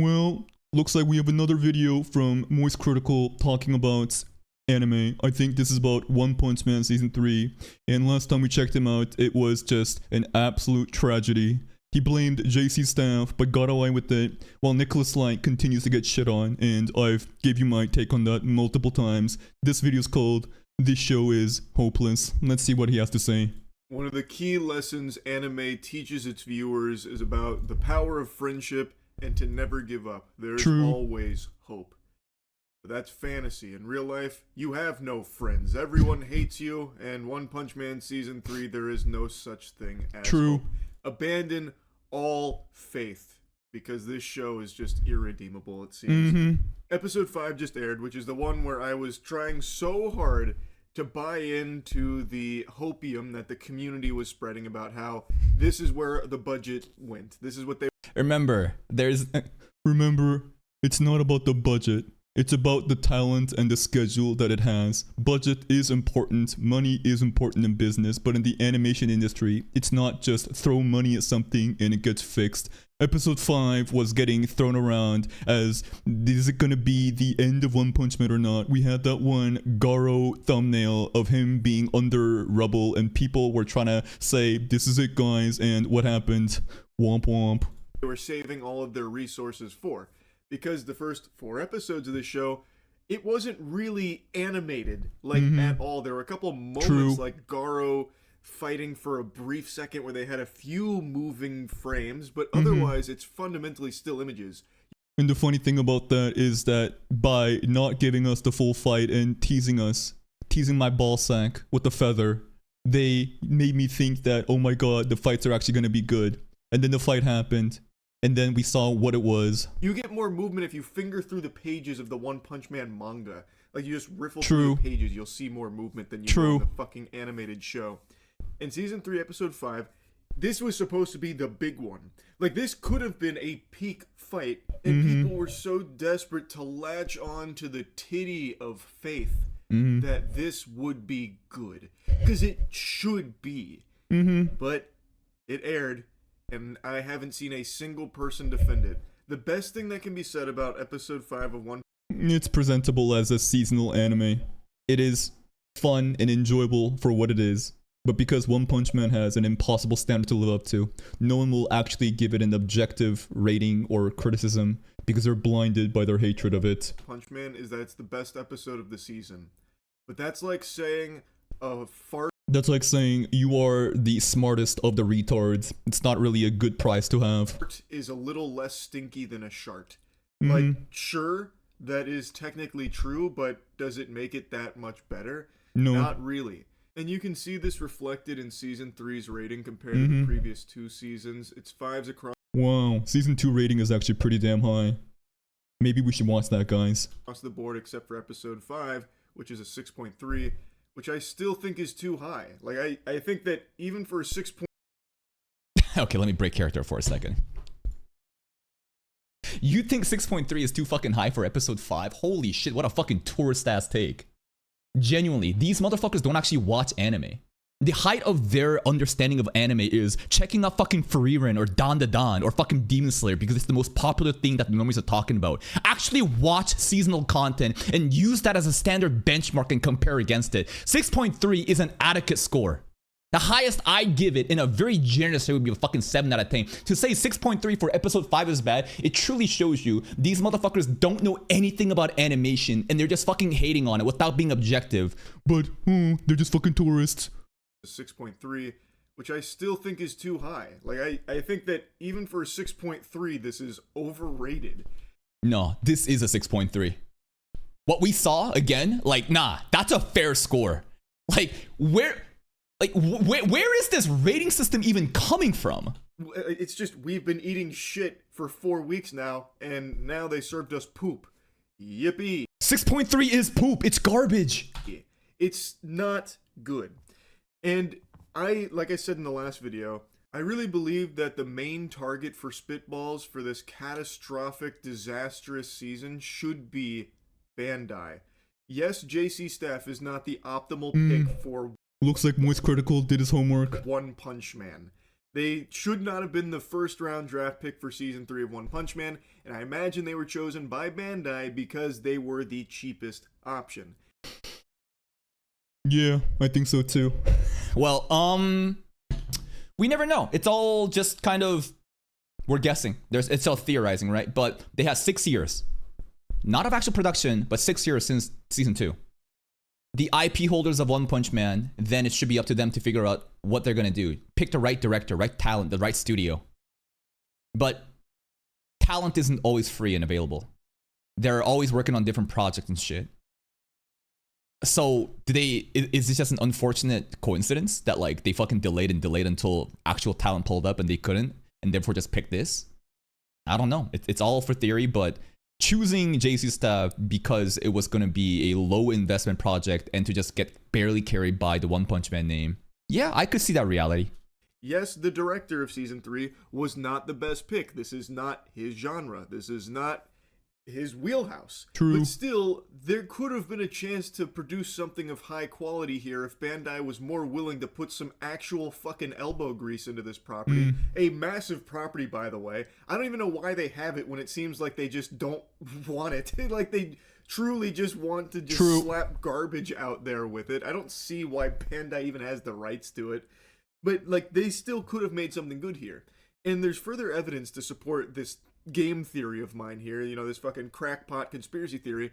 Well, looks like we have another video from Moist Critical talking about anime. I think this is about One Punch Man Season 3. And last time we checked him out, it was just an absolute tragedy. He blamed JC's staff, but got away with it, while Nicholas Light continues to get shit on, and I've gave you my take on that multiple times. This video is called This Show is Hopeless. Let's see what he has to say. One of the key lessons anime teaches its viewers is about the power of friendship and to never give up. There's always hope. But that's fantasy. In real life, you have no friends. Everyone hates you, and One Punch Man Season 3, there is no such thing as hope. Abandon all faith, because this show is just irredeemable, it seems. Episode 5 just aired, which is the one where I was trying so hard to buy into the hopium that the community was spreading about how this is where the budget went. This is what they... Remember, it's not about the budget. It's about the talent and the schedule that it has. Budget is important, money is important in business, but in the animation industry, it's not just throw money at something and it gets fixed. Episode 5 was getting thrown around as, is it gonna be the end of One Punch Man or not? We had that one Garo thumbnail of him being under rubble and people were trying to say, this is it guys, and what happened? Womp womp. They were saving all of their resources for. Because the first 4 episodes of the show, it wasn't really animated, like, at all. There were a couple moments, like Garo fighting for a brief second where they had a few moving frames, but otherwise, it's fundamentally still images. And the funny thing about that is that by not giving us the full fight and teasing my ball sack with the feather, they made me think that, oh my god, the fights are actually going to be good. And then the fight happened. And then we saw what it was. You get more movement if you finger through the pages of the One Punch Man manga. Like, you just riffle through the pages, you'll see more movement than you do in the fucking animated show. In Season 3, Episode 5, this was supposed to be the big one. Like, this could have been a peak fight, and people were so desperate to latch on to the titty of faith that this would be good. Because it should be. But it aired, and I haven't seen a single person defend it. The best thing that can be said about Episode 5 of One... It's presentable as a seasonal anime. It is fun and enjoyable for what it is. But because One Punch Man has an impossible standard to live up to, no one will actually give it an objective rating or criticism because they're blinded by their hatred of it. Punch Man is that it's the best episode of the season. But that's like saying a fart... That's like saying you are the smartest of the retards. It's not really a good prize to have. Is a little less stinky than a shart. Like, sure, that is technically true, but does it make it that much better? No. Not really. And you can see this reflected in Season 3's rating compared to the previous 2 seasons. It's 5s across... Wow, Season 2 rating is actually pretty damn high. Maybe we should watch that, guys. Across the board except for Episode 5, which is a 6.3. Which I still think is too high. Like, I think that even for a 6 point... Okay, let me break character for a second. You think 6.3 is too fucking high for Episode 5? Holy shit, what a fucking tourist-ass take. Genuinely, these motherfuckers don't actually watch anime. The height of their understanding of anime is checking out fucking Frieren or Dan Da Dan or fucking Demon Slayer because it's the most popular thing that the normies are talking about. Actually watch seasonal content and use that as a standard benchmark and compare against it. 6.3 is an adequate score. The highest I give it in a very generous way would be a fucking 7 out of 10. To say 6.3 for Episode 5 is bad, it truly shows you these motherfuckers don't know anything about animation and they're just fucking hating on it without being objective. But, they're just fucking tourists. 6.3, which I still think is too high. Like, I think that even for a 6.3, this is overrated. No, this is a 6.3. What we saw, again, like, nah, that's a fair score. Like, where is this rating system even coming from? It's just, we've been eating shit for 4 weeks now, and now they served us poop. Yippee. 6.3 is poop. It's garbage. It's not good. And like I said in the last video, I really believe that the main target for Spitballs for this catastrophic, disastrous season should be Bandai. Yes, JC Staff is not the optimal pick for... Looks like Moist Critical did his homework. One Punch Man. They should not have been the first round draft pick for season 3 of One Punch Man, and I imagine they were chosen by Bandai because they were the cheapest option. Yeah, I think so too. Well, we never know. It's all just kind of, we're guessing. It's all theorizing, right? But they had 6 years, not of actual production, but 6 years since season 2. The IP holders of One Punch Man, then it should be up to them to figure out what they're gonna do. Pick the right director, right talent, the right studio. But talent isn't always free and available. They're always working on different projects and shit. So is this just an unfortunate coincidence that like they fucking delayed until actual talent pulled up and they couldn't, and therefore just picked this? I don't know. It's all for theory, but choosing JC Staff because it was going to be a low investment project and to just get barely carried by the One Punch Man name. Yeah, I could see that reality. Yes, the director of season 3 was not the best pick. This is not his genre. This is not his wheelhouse. True. But still, there could have been a chance to produce something of high quality here if Bandai was more willing to put some actual fucking elbow grease into this property. A massive property, by the way. I don't even know why they have it when it seems like they just don't want it. Like they truly just want to just slap garbage out there with it. I don't see why Bandai even has the rights to it. But like they still could have made something good here. And there's further evidence to support this game theory of mine here, you know, this fucking crackpot conspiracy theory,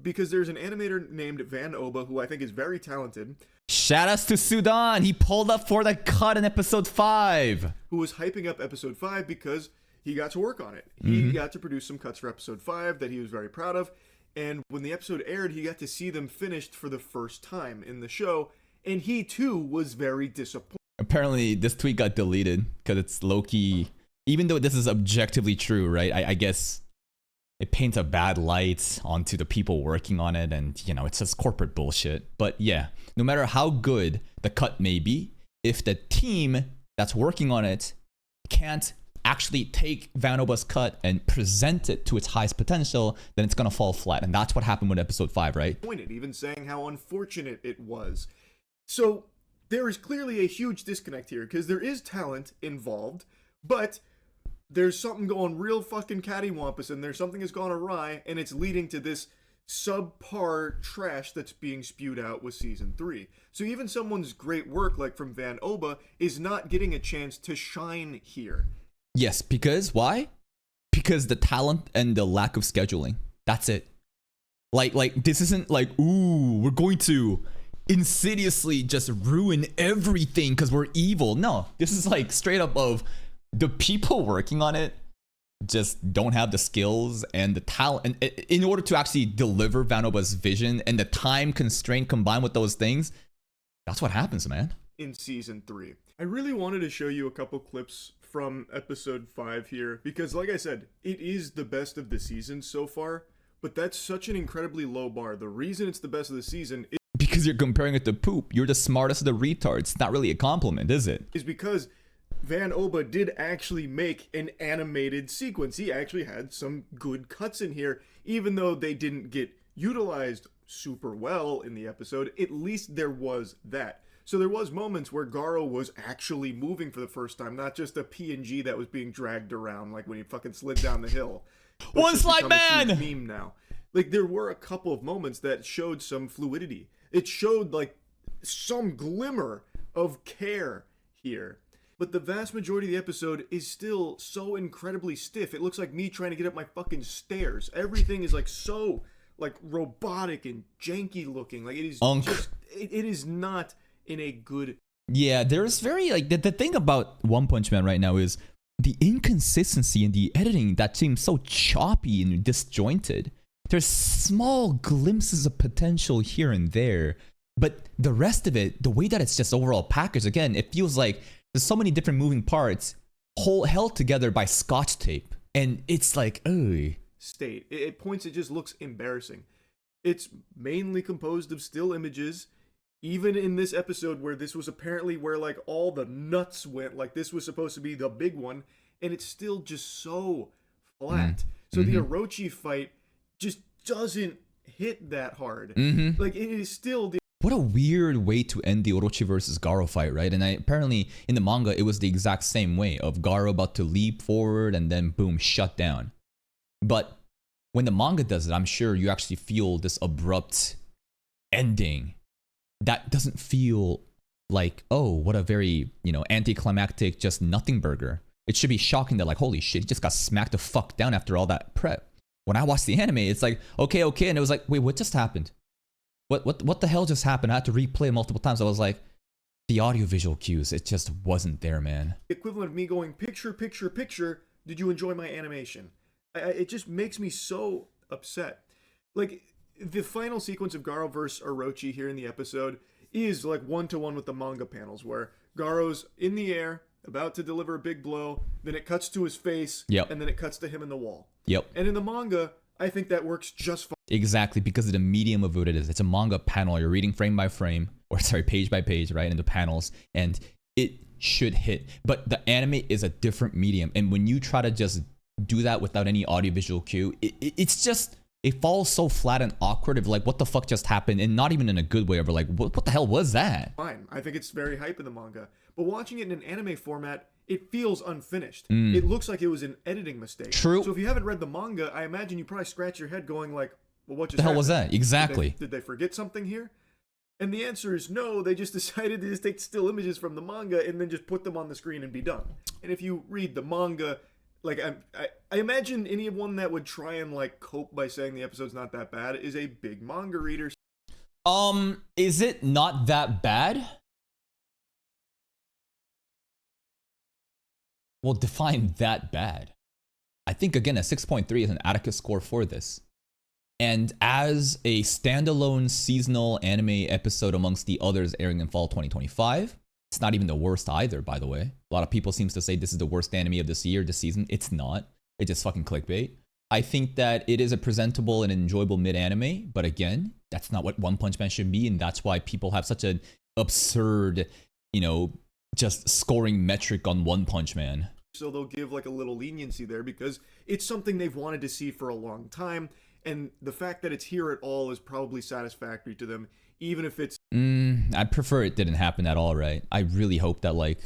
because there's an animator named Van Oba who I think is very talented. Shout outs to Sudan. He pulled up for the cut in episode 5. Who was hyping up episode 5 because he got to work on it. He got to produce some cuts for episode 5 that he was very proud of. And when the episode aired, he got to see them finished for the first time in the show. And he too was very disappointed. Apparently, this tweet got deleted because it's low-key. Even though this is objectively true, right? I guess it paints a bad light onto the people working on it, and you know, it's just corporate bullshit. But yeah, no matter how good the cut may be, if the team that's working on it can't actually take Van Oba's cut and present it to its highest potential, then it's gonna fall flat. And that's what happened with episode 5, right? Even saying how unfortunate it was. So there is clearly a huge disconnect here because there is talent involved, but there's something going real fucking cattywampus and there's something that's gone awry, and it's leading to this subpar trash that's being spewed out with season 3. So even someone's great work, like from Van Oba, is not getting a chance to shine here. Yes, because why? Because the talent and the lack of scheduling. That's it. Like this isn't like, ooh, we're going to insidiously just ruin everything because we're evil. No, this is like straight up of the people working on it just don't have the skills and the talent and in order to actually deliver Van Oba's vision, and the time constraint combined with those things. That's what happens, man. In season 3, I really wanted to show you a couple clips from episode 5 here because, like I said, it is the best of the season so far, but that's such an incredibly low bar. The reason it's the best of the season is because you're comparing it to poop. You're the smartest of the retards. It's not really a compliment, is it? Is because Van Oba did actually make an animated sequence. He actually had some good cuts in here, even though they didn't get utilized super well in the episode. At least there was that. So there was moments where Garo was actually moving for the first time, not just a PNG that was being dragged around like when he fucking slid down the hill. One slide man! Meme now. Like there were a couple of moments that showed some fluidity. It showed like some glimmer of care here. But the vast majority of the episode is still so incredibly stiff. It looks like me trying to get up my fucking stairs. Everything is like so like robotic and janky looking. Like it is just, it is not in a good. Yeah, there's very like the thing about One Punch Man right now is the inconsistency in the editing that seems so choppy and disjointed. There's small glimpses of potential here and there, but the rest of it, the way that it's just overall packaged, again, it feels like there's so many different moving parts held together by scotch tape, and it's like, oh. State. At points it just looks embarrassing. It's mainly composed of still images. Even in this episode where this was apparently where like all the nuts went, like this was supposed to be the big one, and it's still just so flat. So the Orochi fight just doesn't hit that hard. Like it is still the What a weird way to end the Orochi versus Garo fight, right? And apparently in the manga, it was the exact same way of Garo about to leap forward and then boom, shut down. But when the manga does it, I'm sure you actually feel this abrupt ending that doesn't feel like, oh, what a very, anticlimactic, just nothing burger. It should be shocking that like, holy shit, he just got smacked the fuck down after all that prep. When I watched the anime, it's like, okay. And it was like, wait, what just happened? What the hell just happened? I had to replay it multiple times. I was like, the audiovisual cues, it just wasn't there, man. Equivalent of me going, picture, picture, picture, did you enjoy my animation? It just makes me so upset. Like, the final sequence of Garo versus Orochi here in the episode is like one-to-one with the manga panels, where Garo's in the air, about to deliver a big blow, then it cuts to his face, and then it cuts to him in the wall. And in the manga, I think that works just fine. Exactly, because of the medium of what it is. It's a manga panel. You're reading frame by frame, or sorry, page by page, right, in the panels, and it should hit. But the anime is a different medium, and when you try to just do that without any audiovisual cue, it's just, it falls so flat and awkward of like, what the fuck just happened? And not even in a good way, of like, what the hell was that? Fine, I think it's very hype in the manga. But watching it in an anime format, it feels unfinished. It looks like it was an editing mistake. True. So if you haven't read the manga, I imagine you probably scratch your head going like, well, what just the hell happened? was that? Exactly. Did they forget something here? And the answer is no, they just decided to just take still images from the manga and then just put them on the screen and be done. And if you read the manga, like I imagine anyone that would try and like cope by saying the episode's not that bad is a big manga reader. Is it not that bad? Well, define that bad. I think again a 6.3 is an adequate score for this. And as a standalone seasonal anime episode amongst the others airing in fall 2025, it's not even the worst either, by the way. A lot of people seems to say this is the worst anime of this year, this season. It's not. It's just fucking clickbait. I think that it is a presentable and enjoyable mid-anime, but again, that's not what One Punch Man should be, and that's why people have such an absurd, just scoring metric on One Punch Man. So they'll give like a little leniency there because it's something they've wanted to see for a long time, and the fact that it's here at all is probably satisfactory to them, even if it's... I prefer it didn't happen at all, right? I really hope that like...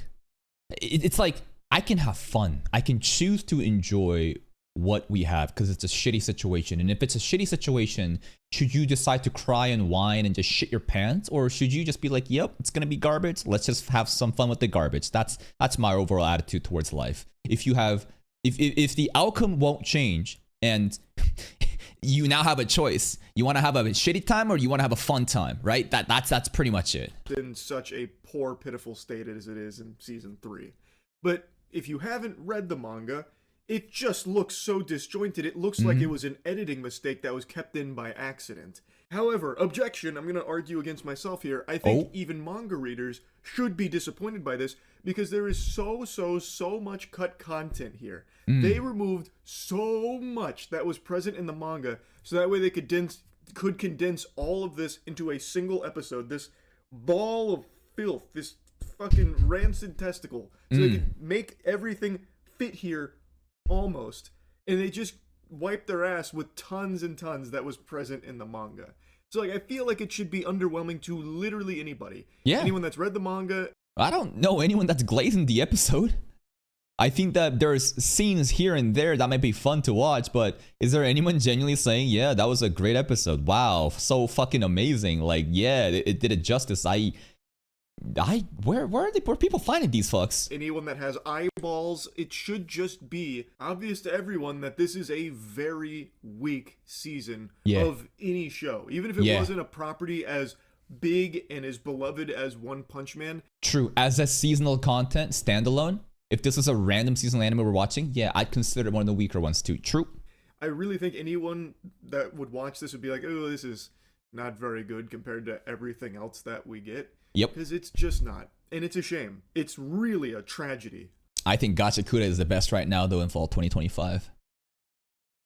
It's like, I can have fun. I can choose to enjoy what we have because it's a shitty situation. And if it's a shitty situation, should you decide to cry and whine and just shit your pants? Or should you just be like, yep, it's going to be garbage. Let's just have some fun with the garbage. That's my overall attitude towards life. If you have... If the outcome won't change and... you now have a choice. You want to have a shitty time or you want to have a fun time, right? That's pretty much it. In such a poor, pitiful state as it is in season 3. But if you haven't read the manga, it just looks so disjointed. It looks like it was an editing mistake that was kept in by accident. However, objection, I'm going to argue against myself here. I think even manga readers should be disappointed by this because there is so much cut content here. They removed so much that was present in the manga so that way they could condense all of this into a single episode. This ball of filth, this fucking rancid testicle. So they could make everything fit here almost. And they just wiped their ass with tons and tons that was present in the manga. So like I feel like it should be underwhelming to literally anybody. Yeah. Anyone that's read the manga. I don't know anyone that's glazing the episode. I think that there's scenes here and there that might be fun to watch, but is there anyone genuinely saying, yeah, that was a great episode? Wow, so fucking amazing. Like, yeah, it did it justice. Where are people finding these fucks? Anyone that has eyeballs, it should just be obvious to everyone that this is a very weak season of any show. Even if it wasn't a property as big and as beloved as One Punch Man. True, as a seasonal content, standalone, if this was a random seasonal anime we're watching, yeah, I'd consider it one of the weaker ones too. True. I really think anyone that would watch this would be like, oh, this is not very good compared to everything else that we get. Yep. Because it's just not. And it's a shame. It's really a tragedy. I think Gachakuda is the best right now, though, in fall 2025.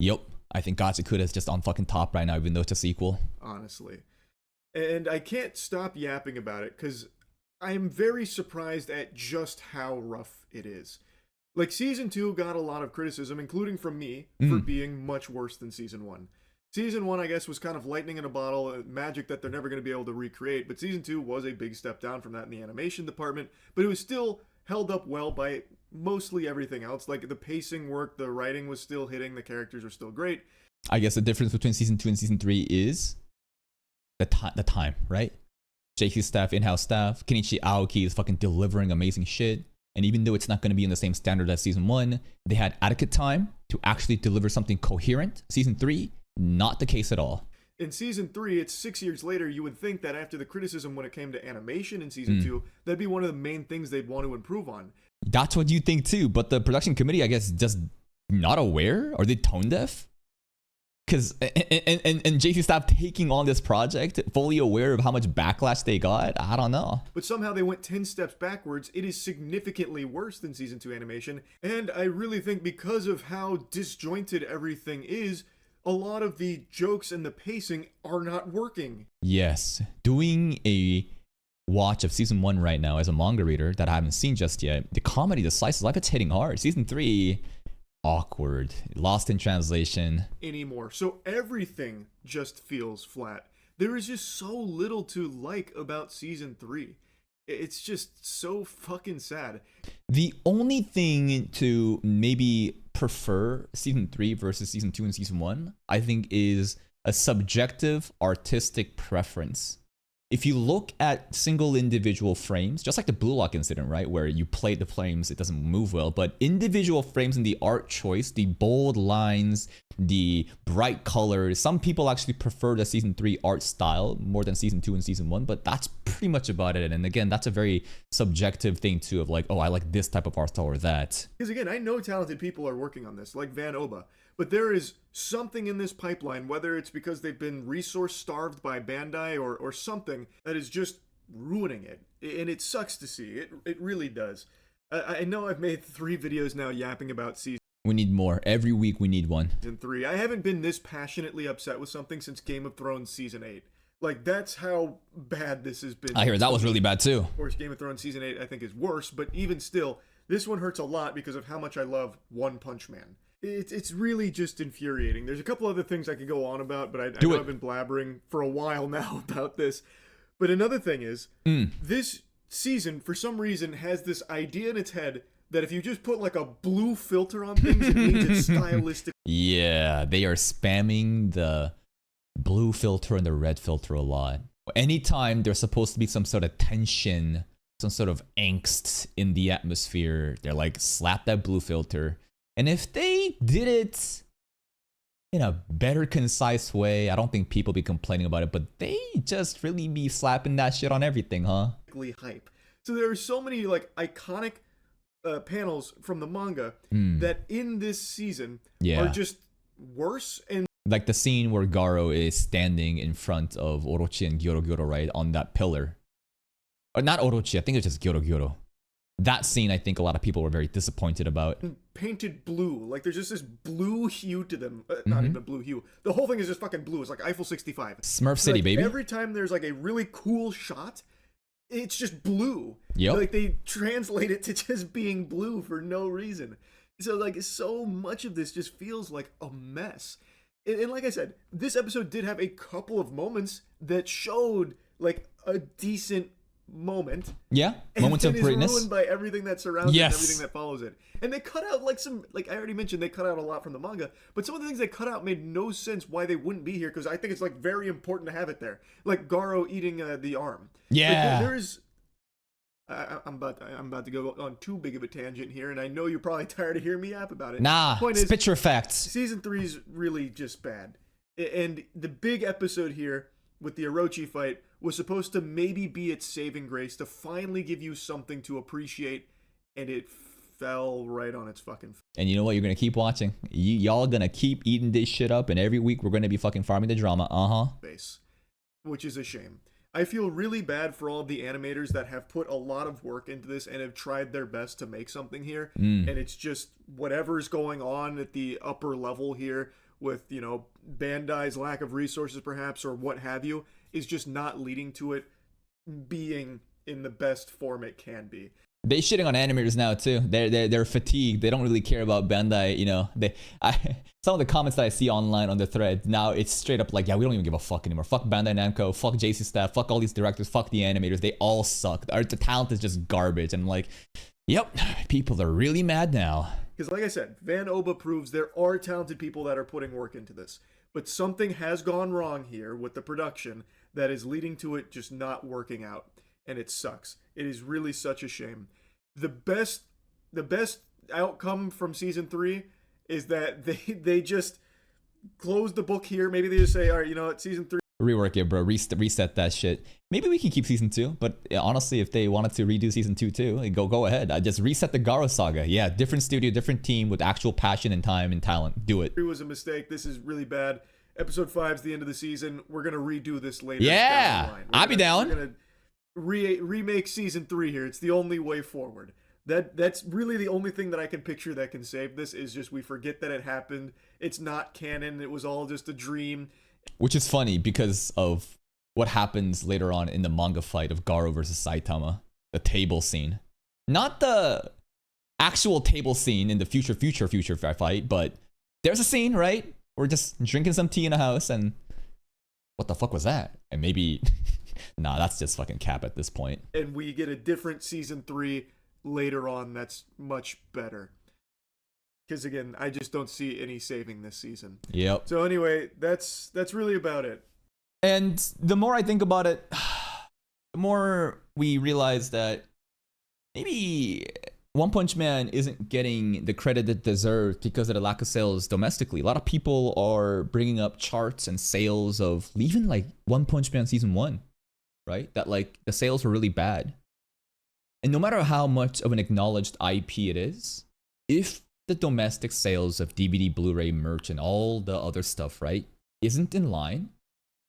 Yep. I think Gachakuda is just on fucking top right now, even though it's a sequel. Honestly. And I can't stop yapping about it, because I'm very surprised at just how rough it is. Like, Season 2 got a lot of criticism, including from me, for being much worse than Season 1. Season 1, I guess, was kind of lightning in a bottle, magic that they're never going to be able to recreate, but Season 2 was a big step down from that in the animation department, but it was still held up well by mostly everything else. Like, the pacing worked, the writing was still hitting, the characters were still great. I guess the difference between season 2 and season 3 is the time, right? JC staff, in-house staff, Kenichi Aoki is fucking delivering amazing shit. And even though it's not going to be in the same standard as season 1, they had adequate time to actually deliver something coherent. Season 3, not the case at all. In season 3, it's 6 years later. You would think that after the criticism when it came to animation in season 2, that'd be one of the main things they'd want to improve on. That's what you think too, but the production committee, I guess, just not aware? Are they tone deaf? Because and JC staff taking on this project, fully aware of how much backlash they got, I don't know. But somehow they went 10 steps backwards. It is significantly worse than season 2 animation, and I really think because of how disjointed everything is, a lot of the jokes and the pacing are not working. Yes, doing a watch of season 1 right now as a manga reader that I haven't seen just yet, the comedy, the slice of life, it's hitting hard. Season 3, awkward, lost in translation anymore. So everything just feels flat. There is just so little to like about season 3. It's just so fucking sad. The only thing to maybe prefer season 3 versus season 2 and season 1, I think, is a subjective artistic preference. If you look at single individual frames, just like the Blue Lock incident, right, where you play the frames, it doesn't move well, but individual frames in the art choice, the bold lines, the bright colors, some people actually prefer the season 3 art style more than season 2 and season 1, but that's pretty much about it. And again, that's a very subjective thing too, of like, oh, I like this type of art style or that. Because again, I know talented people are working on this, like Van Oba, but there is something in this pipeline, whether it's because they've been resource starved by Bandai or something, that is just ruining it. And it sucks to see. It really does. I know I've made 3 videos now yapping about season We need more. Every week we need one. 3. I haven't been this passionately upset with something since Game of Thrones season 8. Like, that's how bad this has been. I hear that was really bad too. Of course, Game of Thrones season 8 I think is worse, but even still, this one hurts a lot because of how much I love One Punch Man. It's really just infuriating. There's a couple other things I could go on about, but I know I've been blabbering for a while now about this. But another thing is, this season, for some reason, has this idea in its head that if you just put like a blue filter on things, it means it's stylistic. Yeah, they are spamming the blue filter and the red filter a lot. Anytime there's supposed to be some sort of tension, some sort of angst in the atmosphere, they're like, slap that blue filter. And if they did it in a better, concise way, I don't think people be complaining about it, but they just really be slapping that shit on everything, huh? Hype. So there are so many like iconic panels from the manga that in this season are just worse. And like the scene where Garo is standing in front of Orochi and Gyoro Gyoro, right, on that pillar. Or not Orochi, I think it's just Gyoro Gyoro. That scene, I think a lot of people were very disappointed about. Painted blue. Like, there's just this blue hue to them. Not even a blue hue. The whole thing is just fucking blue. It's like Eiffel 65. Smurf City, like, baby. Every time there's like a really cool shot, it's just blue. Yep. Like, they translate it to just being blue for no reason. So, like, so much of this just feels like a mess. And like I said, this episode did have a couple of moments that showed, like, a decent moment. Yeah, moments of greatness. Ruined by everything that surrounds it and Yes. everything that follows it. And they cut out like some, like I already mentioned, they cut out a lot from the manga, but some of the things they cut out made no sense why they wouldn't be here, because I think it's like very important to have it there. Like Garo eating the arm. Yeah. Like, there's I'm about to go on too big of a tangent here, and I know you're probably tired of hearing me yap about it. Nah, Point spit is, your facts. Season 3 is really just bad. And the big episode here with the Orochi fight was supposed to maybe be its saving grace to finally give you something to appreciate, and it fell right on its fucking face. And you know what? You're gonna keep watching. Y'all gonna keep eating this shit up, and every week we're gonna be fucking farming the drama. Which is a shame. I feel really bad for all of the animators that have put a lot of work into this and have tried their best to make something here. And it's just whatever's going on at the upper level here with, you know, Bandai's lack of resources perhaps, or what have you, is just not leading to it being in the best form it can be. They shitting on animators now too. They're fatigued. They don't really care about Bandai. You know, some of the comments that I see online on the thread now, it's straight up like, yeah, we don't even give a fuck anymore. Fuck Bandai Namco. Fuck JC staff. Fuck all these directors. Fuck the animators. They all suck. The talent is just garbage. And I'm like, yep, people are really mad now. Because like I said, Van Oba proves there are talented people that are putting work into this. But something has gone wrong here with the production that is leading to it just not working out. And it sucks. It is really such a shame. The best outcome from season 3 is that they just close the book here. Maybe they just say, all right, you know what, season 3. Rework it, bro. Reset that shit. Maybe we can keep season 2, but honestly, if they wanted to redo season 2 too, go ahead. I just reset the Garo saga. Yeah, different studio, different team with actual passion and time and talent. Do it. It was a mistake. This is really bad. Episode 5 is the end of the season. We're gonna redo this later. Yeah, I'll be down. We're gonna remake season 3 here. It's the only way forward. That's really the only thing that I can picture that can save this is just we forget that it happened. It's not canon. It was all just a dream. Which is funny because of what happens later on in the manga fight of Garo versus Saitama. The table scene. Not the actual table scene in the future fight, but there's a scene, right? We're just drinking some tea in a house and what the fuck was that? And maybe, nah, that's just fucking cap at this point. And we get a different season 3 later on that's much better. Because again, I just don't see any saving this season. Yep. So anyway, that's really about it. And the more I think about it, the more we realize that maybe One Punch Man isn't getting the credit it deserves because of the lack of sales domestically. A lot of people are bringing up charts and sales of even like One Punch Man season 1, right? That like the sales were really bad. And no matter how much of an acknowledged IP it is, if the domestic sales of DVD, Blu-ray, merch, and all the other stuff, right, isn't in line,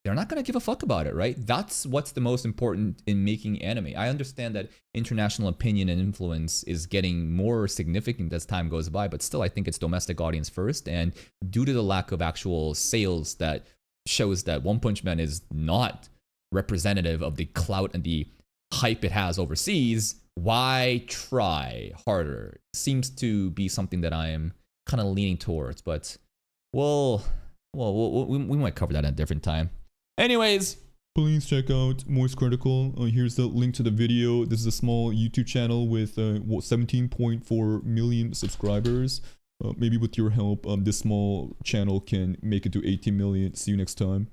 they're not going to give a fuck about it, right? That's what's the most important in making anime. I understand that international opinion and influence is getting more significant as time goes by, but still I think it's domestic audience first. And due to the lack of actual sales, that shows that One Punch Man is not representative of the clout and the hype it has overseas. Why try harder? Seems to be something that I am kind of leaning towards, but we might cover that at a different time. Anyways, please check out Moist Critical. Here's the link to the video. This is a small YouTube channel with 17.4 million subscribers. Maybe with your help, this small channel can make it to 18 million. See you next time.